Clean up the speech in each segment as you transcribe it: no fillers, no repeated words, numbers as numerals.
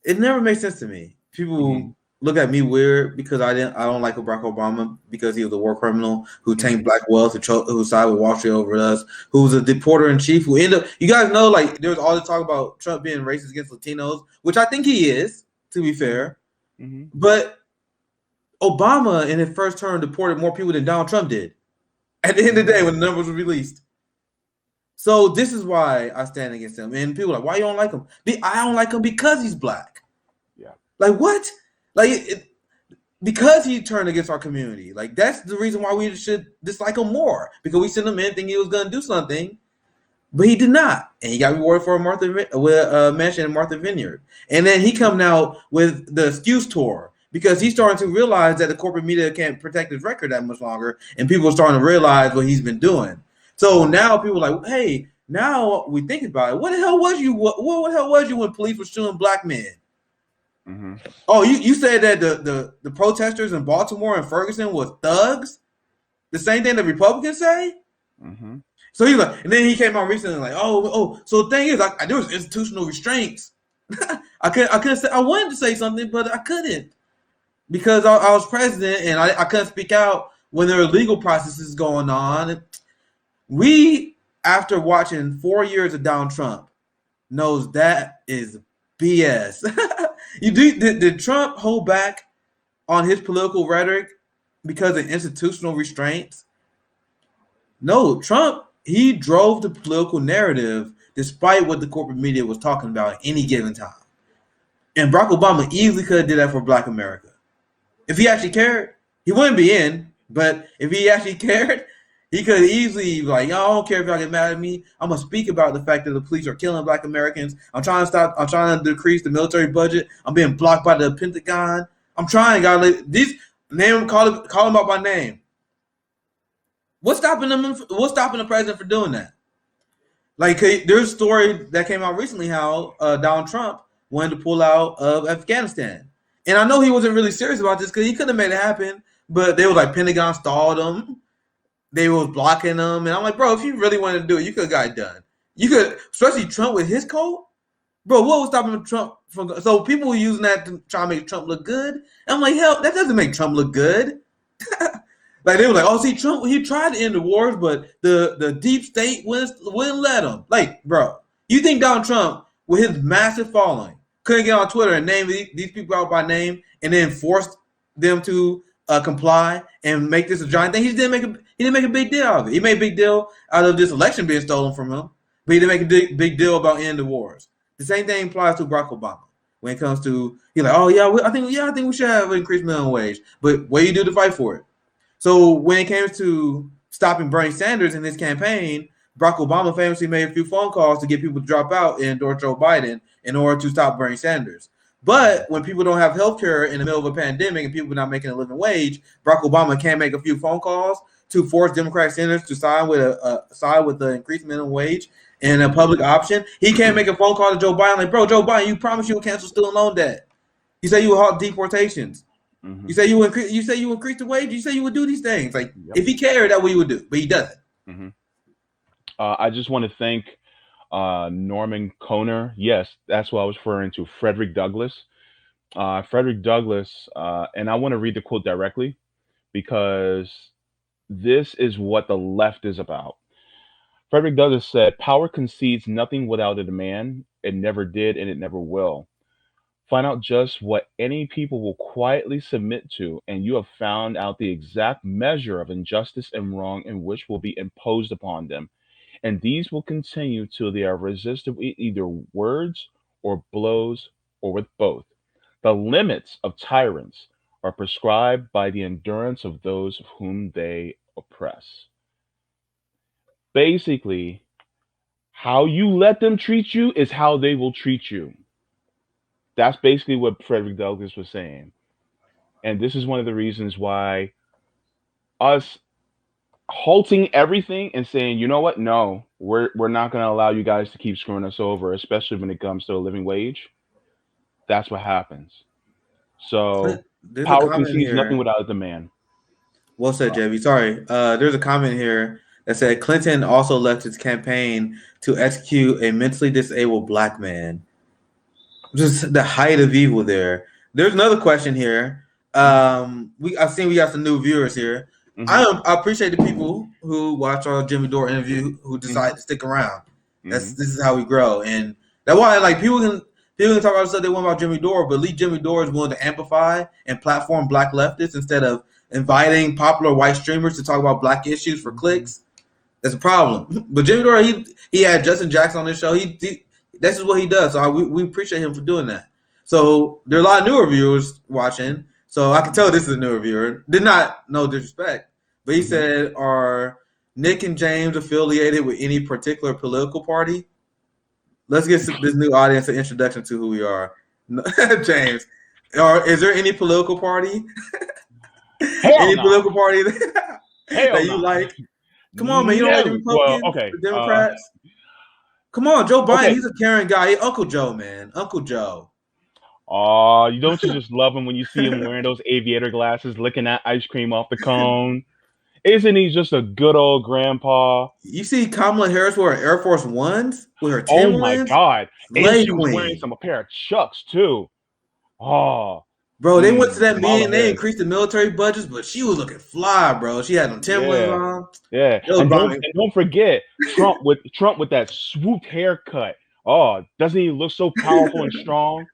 It never makes sense to me. People look at me weird because I don't like Barack Obama because he was a war criminal who tanked black wealth, who sided with Wall Street over us, who was a deporter in chief, who ended up. You guys know, like there was all this talk about Trump being racist against Latinos, which I think he is, to be fair. But Obama in his first term deported more people than Donald Trump did. At the end of the day, when the numbers were released. So this is why I stand against him. And people are like, why you don't like him? I don't like him because he's black. Yeah. Like what? Like because he turned against our community. Like that's the reason why we should dislike him more. Because we sent him in thinking he was going to do something, but he did not. And he got rewarded for a mansion in Martha Vineyard. And then he come now with the excuse tour because he's starting to realize that the corporate media can't protect his record that much longer, and people are starting to realize what he's been doing. So now people are like, hey, now we think about it. What the hell was you? What the hell was you when police were shooting black men? Oh, you said that the protesters in Baltimore and Ferguson was thugs? The same thing the Republicans say? So he's like, and then he came out recently like, so the thing is, there was institutional restraints. I couldn't say, I wanted to say something, but I couldn't because I was president and I couldn't speak out when there were legal processes going on. We, after watching 4 years of Donald Trump, knows that is BS. Did Trump hold back on his political rhetoric because of institutional restraints? No, Trump, he drove the political narrative despite what the corporate media was talking about at any given time. And Barack Obama easily could have did that for Black America. If he actually cared, he wouldn't be in, but if he actually cared, he could easily be like, I don't care if y'all get mad at me. I'm going to speak about the fact that the police are killing Black Americans. I'm trying to decrease the military budget. I'm being blocked by the Pentagon. I'm trying, God. Call him out by name. What's stopping the president for doing that? Like, there's a story that came out recently how Donald Trump wanted to pull out of Afghanistan. And I know he wasn't really serious about this because he couldn't have made it happen, but they were like, Pentagon stalled him. They was blocking them. And I'm like, bro, if you really wanted to do it, you could have got it done. You could, especially Trump with his code. Bro, what was stopping Trump from? So people were using that to try to make Trump look good. And I'm like, hell, that doesn't make Trump look good. Like they were like, see, Trump, he tried to end the wars, but the deep state wouldn't let him. Like, bro, you think Donald Trump, with his massive following, couldn't get on Twitter and name these people out by name and then forced them to comply and make this a giant thing? He didn't make a big deal out of it. He made a big deal out of this election being stolen from him, but he didn't make a big deal about ending the wars. The same thing applies to Barack Obama when it comes to he's like, I think we should have an increased minimum wage, but what do you do to fight for it? So when it came to stopping Bernie Sanders in his campaign, Barack Obama famously made a few phone calls to get people to drop out and endorse Joe Biden in order to stop Bernie Sanders. But when people don't have health care in the middle of a pandemic and people are not making a living wage, Barack Obama can't make a few phone calls to force Democratic senators to side with the increased minimum wage and a public option. He can't make a phone call to Joe Biden like, bro, Joe Biden, you promised you would cancel student loan debt. You say you would halt deportations. You say you increase the wage. You say you would do these things. Like if he cared, that's what he would do, but he doesn't. I just want to thank Norman Coner. Yes, that's what I was referring to. Frederick Douglass. Frederick Douglass, and I want to read the quote directly because this is what the left is about. Frederick Douglass said, "Power concedes nothing without a demand. It never did, and it never will. Find out just what any people will quietly submit to, and you have found out the exact measure of injustice and wrong in which will be imposed upon them. And these will continue till they are resisted with either words or blows or with both. The limits of tyrants are prescribed by the endurance of those whom they oppress." Basically, how you let them treat you is how they will treat you. That's basically what Frederick Douglass was saying. And this is one of the reasons why us halting everything and saying, you know what? No, we're not going to allow you guys to keep screwing us over, especially when it comes to a living wage. That's what happens. So power concedes nothing without a demand. Well said, JB. Sorry. There's a comment here that said Clinton also left his campaign to execute a mentally disabled black man. just the height of evil there. There's another question here. Hmm. I've seen we got some new viewers here. Hmm. I appreciate the people who watch our Jimmy Dore interview who decide Hmm. to stick around. Hmm. This is how we grow, and that's why like people can talk about stuff they want about Jimmy Dore, but at least Jimmy Dore is willing to amplify and platform Black leftists instead of inviting popular white streamers to talk about Black issues for clicks. That's a problem. But Jimmy Dore, he had Justin Jackson on his show. He this is what he does. So we appreciate him for doing that. So there are a lot of newer viewers watching. So I can tell this is a newer viewer. Did not no disrespect, but he Hmm. said, "Are Nick and James affiliated with any particular political party?" Let's get this new audience an introduction to who we are. James, or is there any political party? Hell Any no. political party Hell that you no. like? Come on, man. You don't like the No. Well, Republicans, okay. the Democrats? Come on, Joe Biden. Okay. He's a caring guy. Uncle Joe, man. Uncle Joe. You don't you just love him when you see him wearing those aviator glasses, licking that ice cream off the cone? Isn't he just a good old grandpa? You see Kamala Harris wearing Air Force Ones with her Oh my Timberlands? God. And Slay she was wearing Queen. some a pair of Chucks too. Oh, Bro, they went to that Kamala meeting. They Harris. increased the military budgets, but she was looking fly, bro. She had them Timberlands Yeah. on. Yeah. It was bombing. And don't forget Trump with that swooped haircut. Oh, doesn't he look so powerful and strong?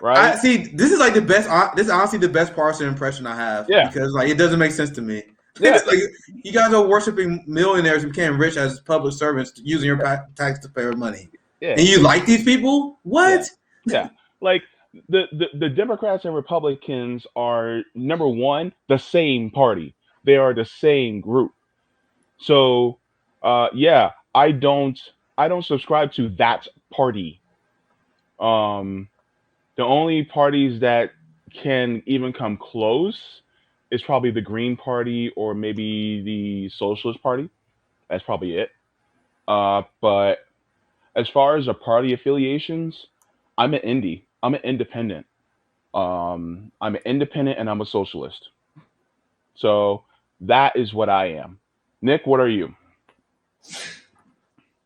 I Right? see. This is like the best. This is honestly the best partisan impression I have Yeah. because like it doesn't make sense to me. Yeah. Like you guys are worshiping millionaires who became rich as public servants using your taxpayer money, Yeah. and you like these people? Yeah. What? Yeah. Like the Democrats and Republicans are number one, the same party. They are the same group. So yeah, I don't subscribe to that party. Um the only parties that can even come close is probably the Green Party or maybe the Socialist Party. That's probably it. But as far as the party affiliations, I'm an indie. I'm an independent. I'm an independent and I'm a socialist. So that is what I am. Nick, what are you?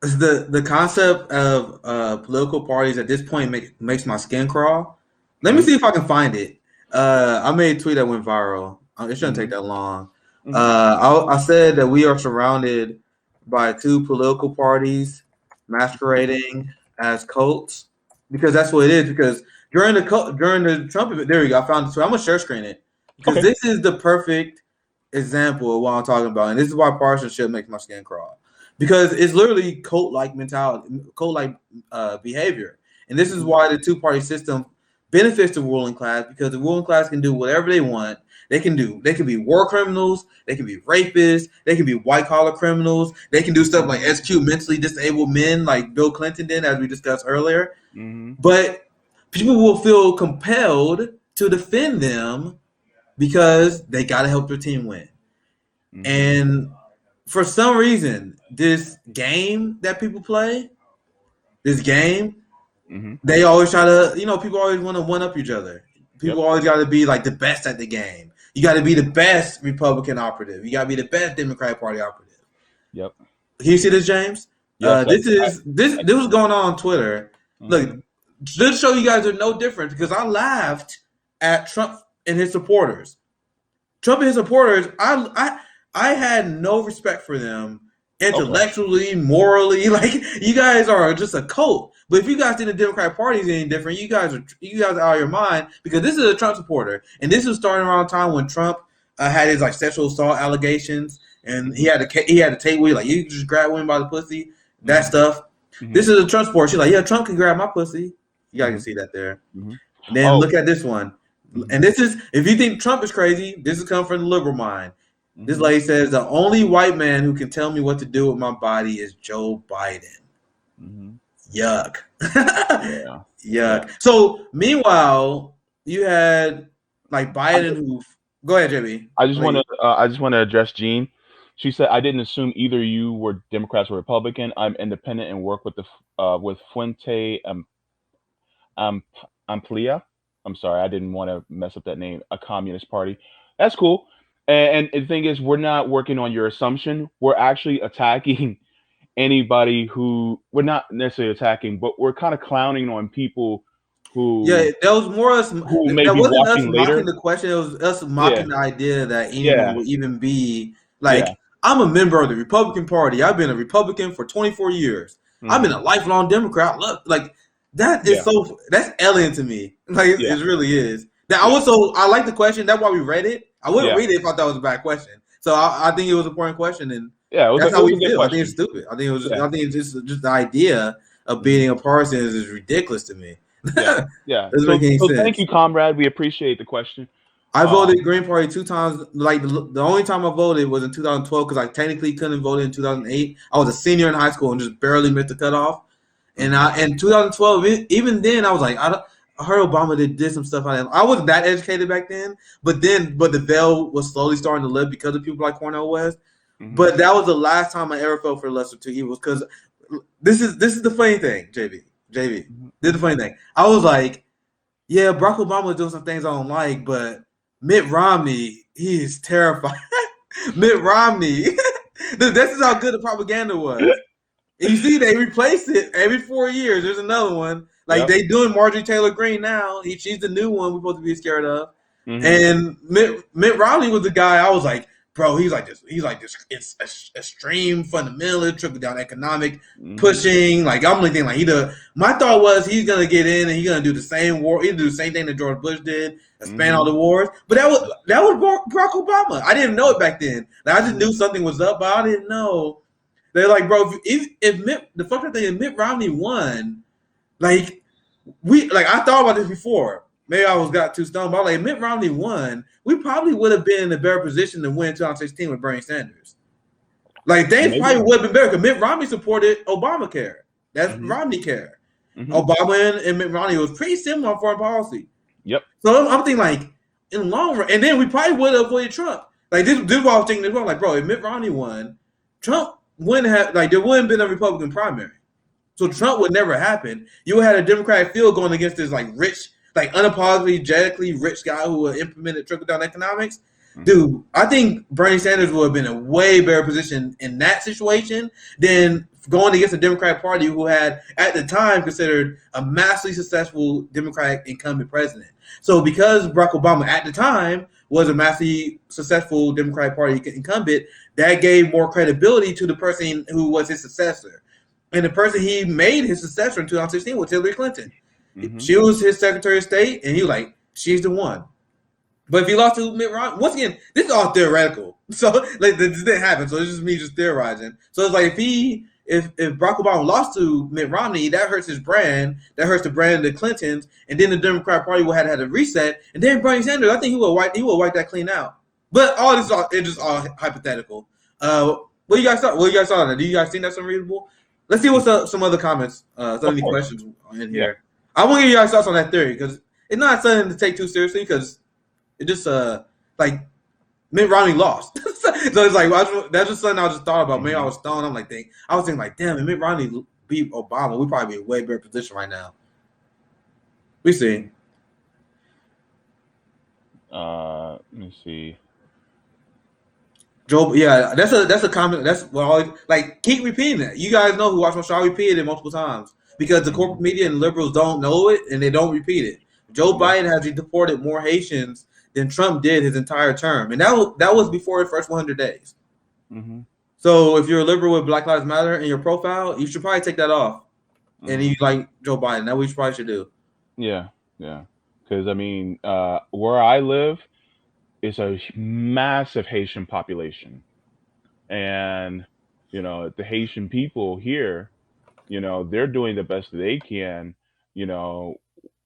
The concept of political parties at this point makes my skin crawl. Let me Hmm. see if I can find it. I made a tweet that went viral. It shouldn't take Hmm. that long. Hmm. I said that we are surrounded by two political parties masquerading as cults because that's what it is. Because during the Trump event, there we go. I found it. So I'm gonna share screen it because Okay. this is the perfect example of what I'm talking about, and this is why partisanship makes my skin crawl because it's literally cult-like mentality, cult-like behavior, and this is Hmm. why the two-party system benefits the ruling class because the ruling class can do whatever they want. They can be war criminals, they can be rapists, they can be white-collar criminals, they can do stuff like Hmm. execute mentally disabled men like Bill Clinton did, as we discussed earlier. Hmm. But people will feel compelled to defend them because they got to help their team win. Hmm. And for some reason, this game that people play, this game, Hmm. they always try to, people always want to one up each other. Yep. People always got to be like the best at the game. You got to be the best Republican operative. You got to be the best Democratic Party operative. Yep. Can you see this, James? Yes. This was going on Twitter. Look, Hmm. just to show you guys are no different because I laughed at Trump and his supporters. Trump and his supporters, I had no respect for them Okay. intellectually, morally. Like you guys are just a cult. But if you guys think the Democratic Party is any different, you guys are out of your mind because this is a Trump supporter, and this was starting around the time when Trump had his like sexual assault allegations, and Hmm. he had a tape where like you just grab women by the pussy, that Hmm. stuff. Hmm. This is a Trump supporter. She's like, yeah, Trump can grab my pussy. You guys can Hmm. see that there. Hmm. And then Oh. look at this one. Hmm. And this is if you think Trump is crazy, this is coming from the liberal mind. This Hmm. lady says the only white man who can tell me what to do with my body is Joe Biden. Hmm. Yuck. Yeah. Yeah. Yuck. So meanwhile, you had like Biden who go ahead, JB. I just want to address Jean. She said I didn't assume either you were Democrats or Republican. I'm independent and work with Fuente um, Amplia. I'm sorry, I didn't want to mess up that name. A communist party. That's cool. And the thing is, we're not working on your assumption. We're actually attacking anybody who we're not necessarily attacking, but we're kind of clowning on people Yeah, who that was more us. may That be wasn't us watching mocking later. the question. It was us Yeah, mocking the idea that anyone yeah, would even be yeah, like. I'm a member of the Republican Party. I've been a Republican for 24 years. I've been hmm a lifelong Democrat. Look, like that is yeah, so. That's alien to me. Like yeah, it really is. That I yeah, was so. I like the question. That's why we read it. I wouldn't yeah, read it if I thought it was a bad question. So I think it was an important question, and yeah. that's It how was we a good feel. I think it's question. stupid. I think it was. Yeah, I think it's just the idea of hmm beating a partisan is ridiculous to me. yeah, yeah. Doesn't make any So thank sense. you, comrade. We appreciate the question. I voted Um, Green Party 2 times. Like the only time I voted was in 2012 because I technically couldn't vote in 2008. I was a senior in high school and just barely missed the cutoff. And mhm. I in 2012, even then, I was like, I heard Obama did some stuff. I wasn't that educated back then, but the veil was slowly starting to lift because of people like Cornel West. Hmm. But that was the last time I ever felt for the lesser two evils. Because this is the funny thing, JB. Hmm. This is the funny thing. I was like, yeah, Barack Obama is doing some things I don't like, but Mitt Romney, he is terrifying. Mitt Romney, this is how good the propaganda was. And you see, they replace it every 4 years. There's another one. Like Yep. they doing Marjorie Taylor Greene now. She's the new one we're supposed to be scared of. Hmm. And Mitt Romney was the guy I was like, bro, he's like this. He's like this. It's extreme fundamentalist, trickle down economic Hmm. pushing. Like I'm only thinking like he the. My thought was he's gonna get in and he's gonna do the same war. He'll do the same thing that George Bush did, expand all Hmm. the wars. But that was Barack Obama. I didn't know it back then. Like, I just Hmm. knew something was up, but I didn't know. They're like, bro, if the fucking thing, if Mitt Romney won, like I thought about this before. Maybe I was got too stoned, but like Mitt Romney won, we probably would have been in a better position to win 2016 with Bernie Sanders. Like they Maybe. probably would have been better because Mitt Romney supported Obamacare. That's Hmm. Romney care. Hmm. Obama and Mitt Romney was pretty similar on foreign policy. Yep. So I'm thinking like in the long run, and then we probably would have avoided Trump. Like this is what I was thinking as well. Like, bro, if Mitt Romney won, Trump wouldn't have like there wouldn't have been a Republican primary. So Trump would never happen. You had a Democratic field going against this like rich, like unapologetically rich guy who would implemented trickle down economics. Hmm. Dude, I think Bernie Sanders would have been in a way better position in that situation than going against the Democratic Party, who had at the time considered a massively successful Democratic incumbent president. So because Barack Obama at the time was a massively successful Democratic Party incumbent, that gave more credibility to the person who was his successor. And the person he made his successor in 2016 was Hillary Clinton. Hmm. She was his Secretary of State, and he was like, she's the one. But if he lost to Mitt Romney, once again, this is all theoretical. So like this didn't happen. So it's just me just theorizing. So it's like if Barack Obama lost to Mitt Romney, that hurts his brand. That hurts the brand of the Clintons, and then the Democratic Party would have had a reset. And then Bernie Sanders, I think he will wipe that clean out. But all this it's just all hypothetical. What you guys thought? What you guys thought on that? Do you guys think that's unreasonable? Let's see what's some other comments. Some Of any course. questions in Yeah. here. I want to hear you guys thoughts on that theory because it's not something to take too seriously because it just like Mitt Romney lost. So it's like that's just something I just thought about. Maybe I Hmm. was stoned. I was thinking like, damn, if Mitt Romney beat Obama, we'd probably be in a way better position right now. We see. Let me see. Joe, yeah, that's a comment. That's what I always like. Keep repeating it. You guys know who watch my show. I repeated it multiple times because the corporate Hmm. media and liberals don't know it and they don't repeat it. Joe Yeah. Biden has deported more Haitians than Trump did his entire term, and that was before the first 100 days. Hmm. So if you're a liberal with Black Lives Matter in your profile, you should probably take that off. And Hmm. you like Joe Biden. That's what you probably should do. Yeah. Yeah. Because I mean, where I live is a massive Haitian population, and the Haitian people here, they're doing the best that they can, you know,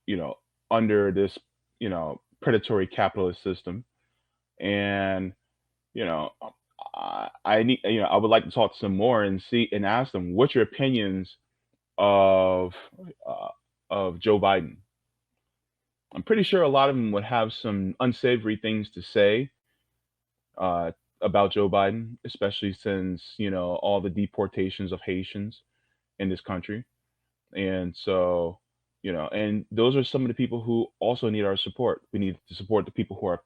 you know, under this, predatory capitalist system, and you know, I need, I would like to talk to some more and see and ask them what's your opinions of uh, Joe Biden. I'm pretty sure a lot of them would have some unsavory things to say uh, about Joe Biden, especially since all the deportations of Haitians in this country, and so and those are some of the people who also need our support. We need to support the people who are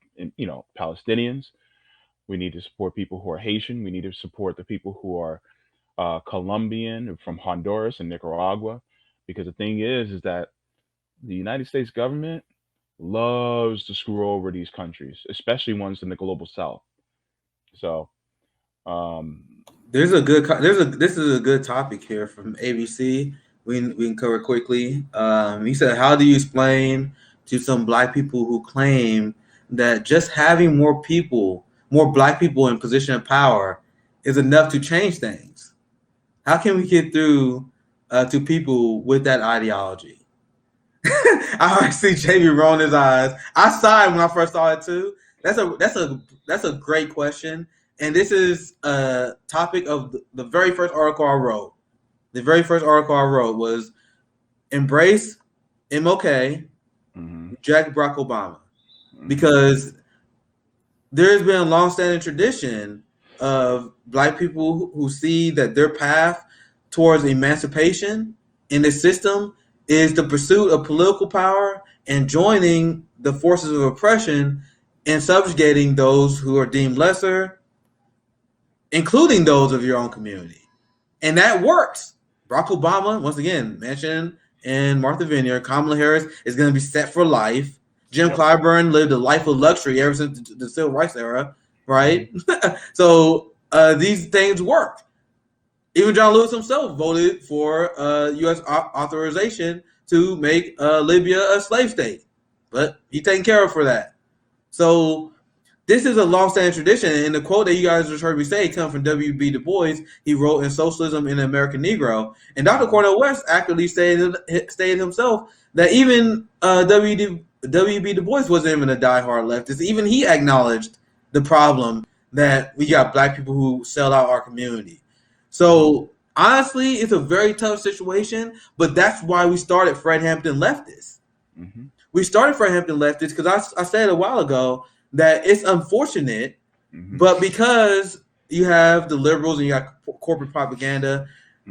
Palestinians. We need to support people who are Haitian. We need to support the people who are Colombian, from Honduras and Nicaragua, because the thing is that the United States government loves to screw over these countries, especially ones in the global south. So, um, This is a good topic here from ABC. We can cover quickly. He said, "How do you explain to some black people who claim that just having more black people in position of power, is enough to change things? How can we get through to people with that ideology?" I already see JB rolling his eyes. I sighed when I first saw it too. That's a great question, and this is a topic of the very first article I wrote. The very first article I wrote was embrace MLK, mhm, reject Barack Obama, mhm, because there's been a long-standing tradition of black people who see that their path towards emancipation in the system is the pursuit of political power and joining the forces of oppression and subjugating those who are deemed lesser, including those of your own community. And that works. Barack Obama, once again, mentioned in Martha Vineyard, Kamala Harris is going to be set for life. Jim yep, Clyburn lived a life of luxury ever since the civil rights era, mhm, right? So these things work. Even John Lewis himself voted for U.S. authorization to make Libya a slave state, but he's taken care of for that. So this is a long-standing tradition, and the quote that you guys just heard me say comes from W.B. Du Bois. He wrote in Socialism in the American Negro, and Dr. mhm, Cornel West actually stated himself that even W.B. Du Bois wasn't even a diehard leftist. Even he acknowledged the problem that we got black people who sell out our community. mhm, So honestly, it's a very tough situation, but that's why we started Fred Hampton Leftists. mhm, We started Fred Hampton Leftists because I said a while ago that it's unfortunate, mhm, but because you have the liberals and you got corporate propaganda,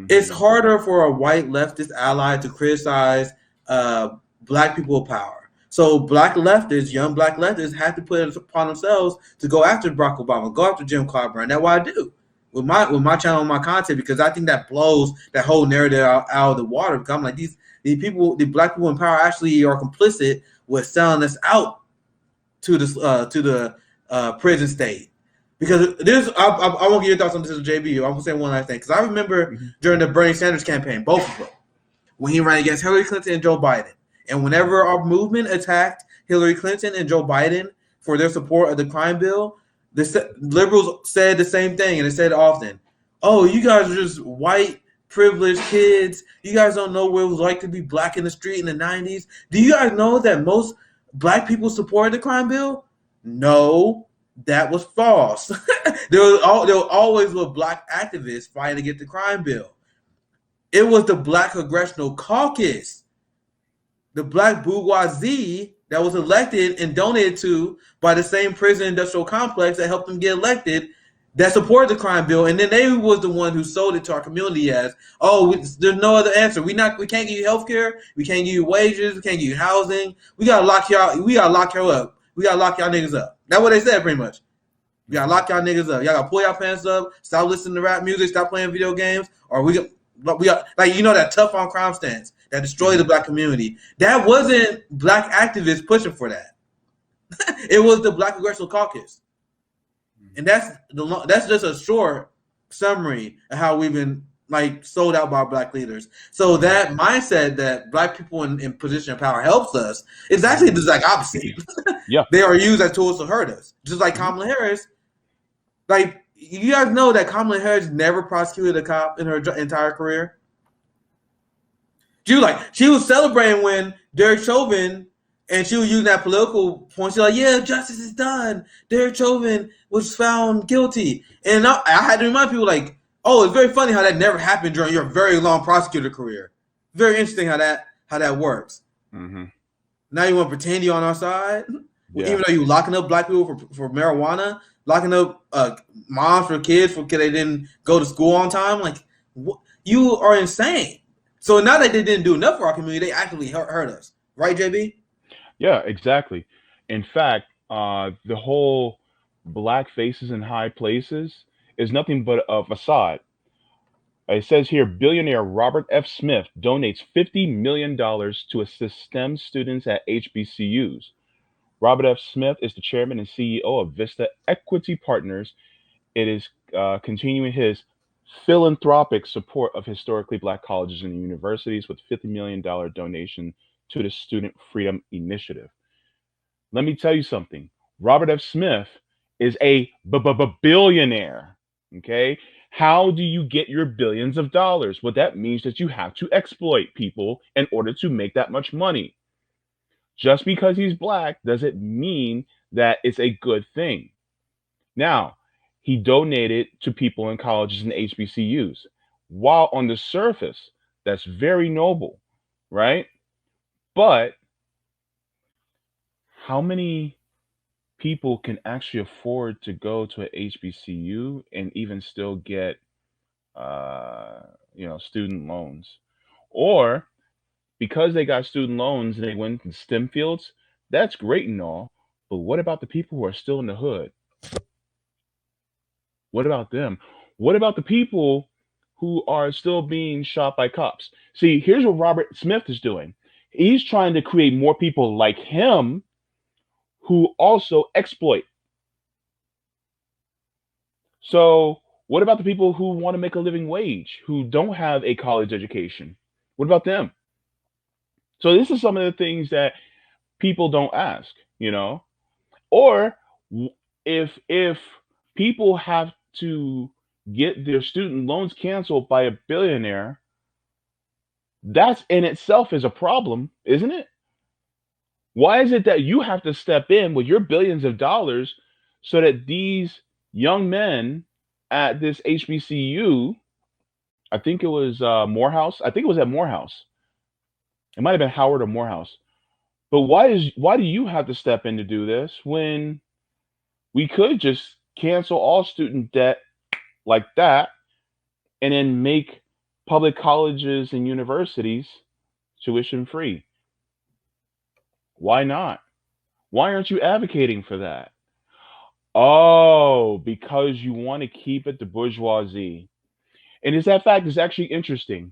it's mhm, harder for a white leftist ally to criticize uh, black people of power. So black leftists, young black leftists, have to put it upon themselves to go after Barack Obama, go after Jim Clyburn. That's what I do with my channel and my content, because I think that blows that whole narrative out of the water. Because I'm like, these people, the black people in power, actually are complicit with selling us out to the prison state. Because I won't get your thoughts on this, JB. I'm gonna say one last thing, because I remember mhm, during the Bernie Sanders campaign, both of them, when he ran against Hillary Clinton and Joe Biden, and whenever our movement attacked Hillary Clinton and Joe Biden for their support of the crime bill, the liberals said the same thing, and they said often, "Oh, you guys are just white privileged kids. You guys don't know what it was like to be black in the street in the '90s. Do you guys know that most black people supported the crime bill? No, that was false. There always were black activists fighting against the crime bill. It was the Black Congressional Caucus, the black bourgeoisie that was elected and donated to by the same prison industrial complex that helped them get elected, that supported the crime bill, and then they was the one who sold it to our community as, oh, there's no other answer. We can't give you health care, we can't give you wages, we can't give you housing. We gotta lock y'all up. We gotta lock y'all niggas up. That's what they said pretty much. We gotta mhm, lock y'all niggas up. Y'all gotta pull y'all pants up, stop listening to rap music, stop playing video games, or we got like that tough on crime stance that destroyed the mhm, black community. That wasn't black activists pushing for that. It was the Black Congressional Caucus, and that's just a short summary of how we've been like sold out by black leaders. So mhm, that mindset that black people in position of power helps us is actually mhm. just like opposite. Yeah. They are used as tools to hurt us, just like Mhm, Kamala Harris. Like, you guys know that Kamala Harris never prosecuted a cop in her entire career. She was celebrating when Derek Chauvin, and she was using that political point. She's like, "Yeah, justice is done. Derek Chauvin was found guilty." And I had to remind people, like, "Oh, it's very funny how that never happened during your very long prosecutor career. Very interesting how that works. mhm. Now you want to pretend you're on our side, Yeah. even though you're locking up black people for marijuana, locking up moms for kids because they didn't go to school on time. Like, you are insane." So now that they didn't do enough for our community, they actually hurt us, right, JB? Yeah, exactly. In fact, the whole black faces in high places is nothing but a facade. It says here billionaire Robert F. Smith donates $50 million to assist STEM students at HBCUs. Robert F. Smith is the chairman and CEO of Vista Equity Partners. It is continuing his philanthropic support of historically black colleges and universities with $50 million donation to the Student Freedom Initiative. Let me tell you something. Robert F. Smith is a billionaire. Okay. How do you get your billions of dollars? Well, that means that you have to exploit people in order to make that much money. Just because he's black doesn't mean that it's a good thing. Now, he donated to people in colleges and HBCUs. While on the surface, that's very noble, right? But how many people can actually afford to go to an HBCU and even still get, uh, student loans? Or because they got student loans and they went in STEM fields, that's great and all. But what about the people who are still in the hood? What about them? What about the people who are still being shot by cops? See, here's what Robert Smith is doing. He's trying to create more people like him who also exploit. So, what about the people who want to make a living wage, who don't have a college education? What about them? So, this is some of the things that people don't ask, Or if people have to get their student loans canceled by a billionaire, that's in itself is a problem, isn't it? Why is it that you have to step in with your billions of dollars so that these young men at this HBCU, I think it was Morehouse, I think it was at Morehouse. It might have been Howard or Morehouse. But why do you have to step in to do this when we could just cancel all student debt like that and then make public colleges and universities tuition free? Why not? Why aren't you advocating for that? Oh, because you want to keep it the bourgeoisie. And is that fact is actually interesting.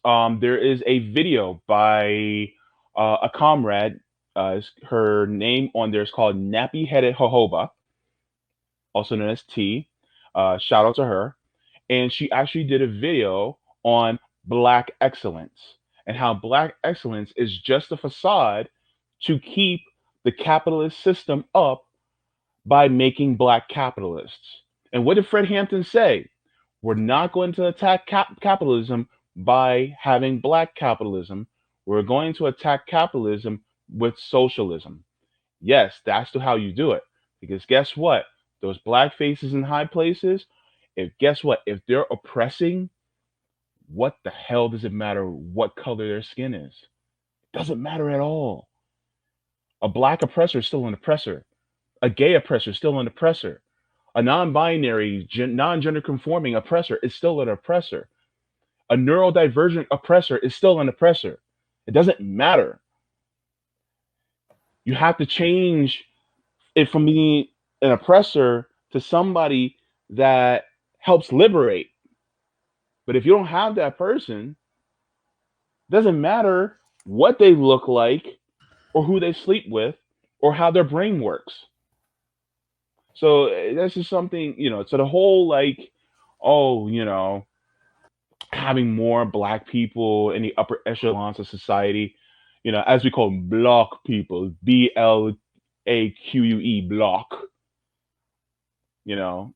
There is a video by a comrade. Her name on there is called Nappy Headed Jojoba, also known as T. Shout out to her. And she actually did a video on Black excellence and how Black excellence is just a facade to keep the capitalist system up by making Black capitalists. And what did Fred Hampton say? We're not going to attack capitalism by having Black capitalism. We're going to attack capitalism with socialism. Yes, that's how you do it. Because guess what? Those Black faces in high places, if guess what? If they're oppressing, what the hell does it matter what color their skin is? It doesn't matter at all. A Black oppressor is still an oppressor. A gay oppressor is still an oppressor. A non-binary, non-gender conforming oppressor is still an oppressor. A neurodivergent oppressor is still an oppressor. It doesn't matter. You have to change it from being an oppressor to somebody that helps liberate. But if you don't have that person, it doesn't matter what they look like or who they sleep with or how their brain works. So that's just something, so the whole like, oh, having more black people in the upper echelons of society, as we call them, block people, BLAQUE, block, you know,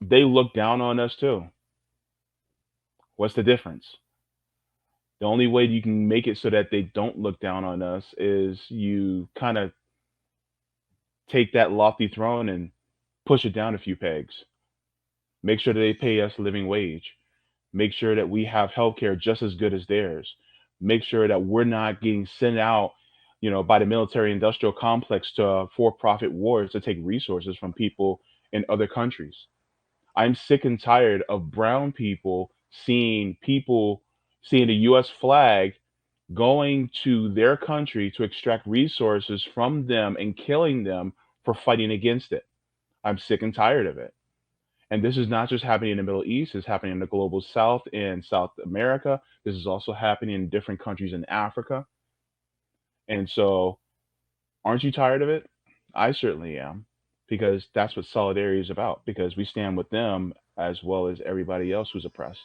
they look down on us too. What's the difference? The only way you can make it so that they don't look down on us is you kind of take that lofty throne and push it down a few pegs. Make sure that they pay us a living wage. Make sure that we have healthcare just as good as theirs. Make sure that we're not getting sent out, by the military industrial complex to for-profit wars to take resources from people in other countries. I'm sick and tired of brown people seeing the US flag going to their country to extract resources from them and killing them for fighting against it. I'm sick and tired of it. And this is not just happening in the Middle East, it's happening in the global South and South America. This is also happening in different countries in Africa. And so, aren't you tired of it? I certainly am, because that's what solidarity is about, because we stand with them as well as everybody else who's oppressed.